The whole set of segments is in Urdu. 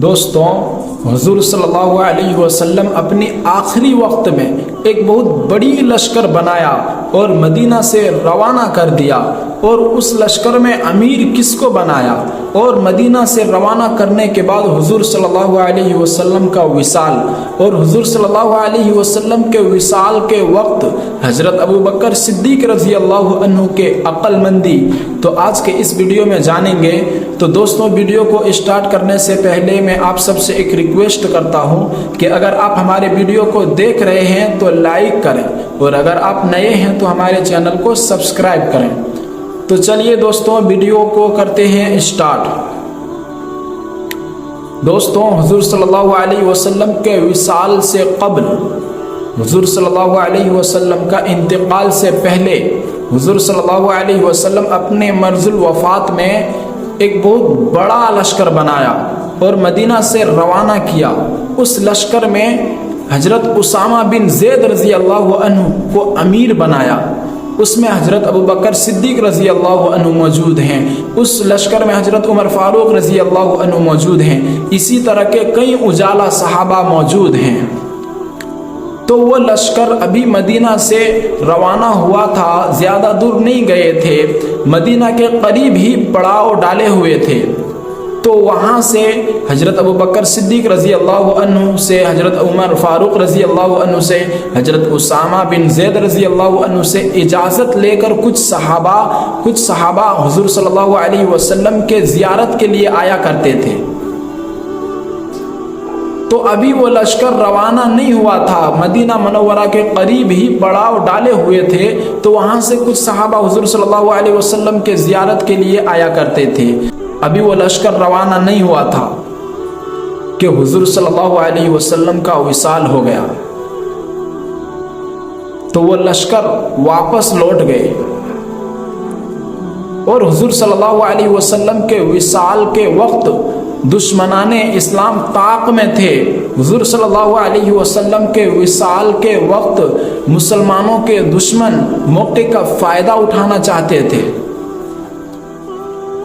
دوستوں، حضور صلی اللہ علیہ وسلم اپنی آخری وقت میں ایک بہت بڑی لشکر بنایا اور مدینہ سے روانہ کر دیا، اور اس لشکر میں امیر کس کو بنایا؟ اور مدینہ سے روانہ کرنے کے بعد حضور صلی اللہ علیہ وسلم کا وصال، اور حضور صلی اللہ علیہ وسلم کے وصال کے وقت حضرت ابو بکر صدیق رضی اللہ عنہ کے عقل مندی تو آج کے اس ویڈیو میں جانیں گے۔ تو دوستوں، ویڈیو کو اسٹارٹ کرنے سے پہلے میں آپ سب سے ایک ریکویسٹ کرتا ہوں کہ اگر آپ ہمارے ویڈیو کو دیکھ رہے ہیں تو لائک کریں، اور اگر آپ نئے ہیں تو ہمارے چینل کو سبسکرائب کریں۔ تو چلیے دوستوں، ویڈیو کو کرتے ہیں اسٹارٹ۔ دوستوں، حضور صلی اللہ علیہ وسلم کے وصال سے قبل، حضور صلی اللہ علیہ وسلم کا انتقال سے پہلے، حضور صلی اللہ علیہ وسلم اپنے مرض الوفات میں ایک بہت بڑا لشکر بنایا اور مدینہ سے روانہ کیا۔ اس لشکر میں حضرت اسامہ بن زید رضی اللہ عنہ کو امیر بنایا۔ اس میں حضرت ابو بکر صدیق رضی اللہ عنہ موجود ہیں، اس لشکر میں حضرت عمر فاروق رضی اللہ عنہ موجود ہیں، اسی طرح کے کئی اجالا صحابہ موجود ہیں۔ تو وہ لشکر ابھی مدینہ سے روانہ ہوا تھا، زیادہ دور نہیں گئے تھے، مدینہ کے قریب ہی پڑاؤ ڈالے ہوئے تھے۔ تو وہاں سے حضرت ابو بکر صدیق رضی اللہ عنہ سے، حضرت عمر فاروق رضی اللہ عنہ سے، حضرت اسامہ بن زید رضی اللہ عنہ سے اجازت لے کر کچھ صحابہ حضور صلی اللہ علیہ وسلم کے زیارت کے لیے آیا کرتے تھے۔ تو ابھی وہ لشکر روانہ نہیں ہوا تھا، مدینہ منورہ کے قریب ہی پڑاؤ ڈالے ہوئے تھے، تو وہاں سے کچھ صحابہ حضور صلی اللہ علیہ وسلم کے زیارت کے لیے آیا کرتے تھے۔ ابھی وہ لشکر روانہ نہیں ہوا تھا کہ حضور صلی اللہ علیہ وسلم کا وصال ہو گیا، تو وہ لشکر واپس لوٹ گئے، اور حضور صلی اللہ علیہ وسلم کے وصال کے وقت دشمنان اسلام طاق میں تھے۔ حضور صلی اللہ علیہ وسلم کے وصال کے وقت مسلمانوں کے دشمن موقع کا فائدہ اٹھانا چاہتے تھے۔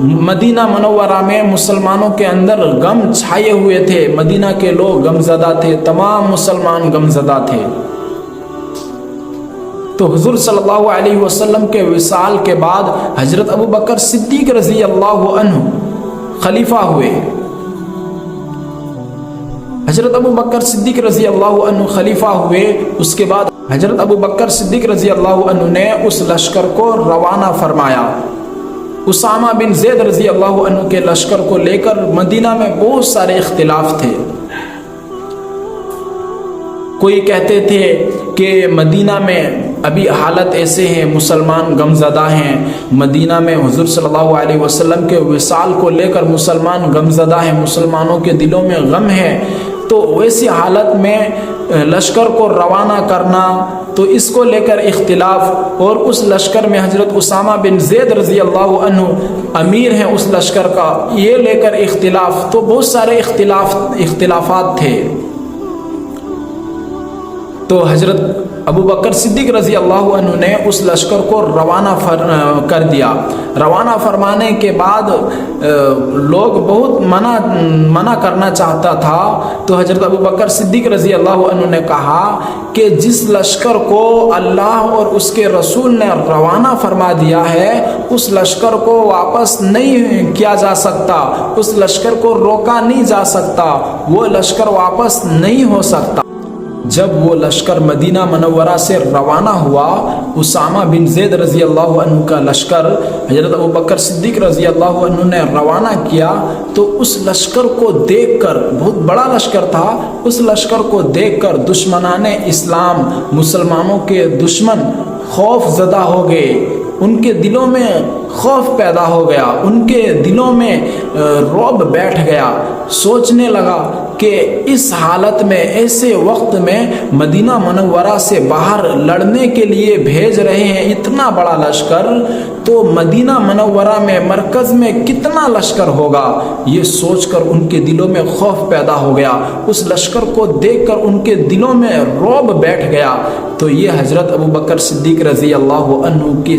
مدینہ منورہ میں مسلمانوں کے اندر غم چھائے ہوئے تھے، مدینہ کے لوگ غمزدہ تھے، تمام مسلمان غمزدہ تھے۔ تو حضور صلی اللہ علیہ وسلم کے وصال کے بعد حضرت ابو بکر صدیق رضی اللہ عنہ خلیفہ ہوئے۔ حضرت ابو بکر صدیق رضی اللہ عنہ خلیفہ ہوئے، اس کے بعد حضرت ابو بکر صدیق رضی اللہ عنہ نے اس لشکر کو روانہ فرمایا۔ اسامہ بن زید رضی اللہ عنہ کے لشکر کو لے کر مدینہ میں بہت سارے اختلاف تھے۔ کوئی کہتے تھے کہ مدینہ میں ابھی حالت ایسے ہیں، مسلمان غمزدہ ہیں، مدینہ میں حضور صلی اللہ علیہ وسلم کے وصال کو لے کر مسلمان غمزدہ ہیں، مسلمانوں کے دلوں میں غم ہے، تو ویسی حالت میں لشکر کو روانہ کرنا، تو اس کو لے کر اختلاف، اور اس لشکر میں حضرت اسامہ بن زید رضی اللہ عنہ امیر ہیں اس لشکر کا، یہ لے کر اختلاف، تو بہت سارے اختلافات تھے۔ تو حضرت ابو بکر صدیق رضی اللہ عنہ نے اس لشکر کو روانہ کر دیا۔ روانہ فرمانے کے بعد لوگ بہت منع کرنا چاہتا تھا، تو حضرت ابو بکر صدیق رضی اللہ عنہ نے کہا کہ جس لشکر کو اللہ اور اس کے رسول نے روانہ فرما دیا ہے، اس لشکر کو واپس نہیں کیا جا سکتا، اس لشکر کو روکا نہیں جا سکتا، وہ لشکر واپس نہیں ہو سکتا۔ جب وہ لشکر مدینہ منورہ سے روانہ ہوا، اسامہ بن زید رضی اللہ عنہ کا لشکر حضرت ابو بکر صدیق رضی اللہ عنہ نے روانہ کیا، تو اس لشکر کو دیکھ کر، بہت بڑا لشکر تھا، اس لشکر کو دیکھ کر دشمنان اسلام، مسلمانوں کے دشمن خوف زدہ ہو گئے، ان کے دلوں میں خوف پیدا ہو گیا، ان کے دلوں میں رعب بیٹھ گیا، سوچنے لگا کہ اس حالت میں، ایسے وقت میں مدینہ منورہ سے باہر لڑنے کے لیے بھیج رہے ہیں اتنا بڑا لشکر، تو مدینہ منورہ میں مرکز میں کتنا لشکر ہوگا، یہ سوچ کر ان کے دلوں میں خوف پیدا ہو گیا، اس لشکر کو دیکھ کر ان کے دلوں میں رعب بیٹھ گیا۔ تو یہ حضرت ابو بکر صدیق رضی اللہ عنہ کی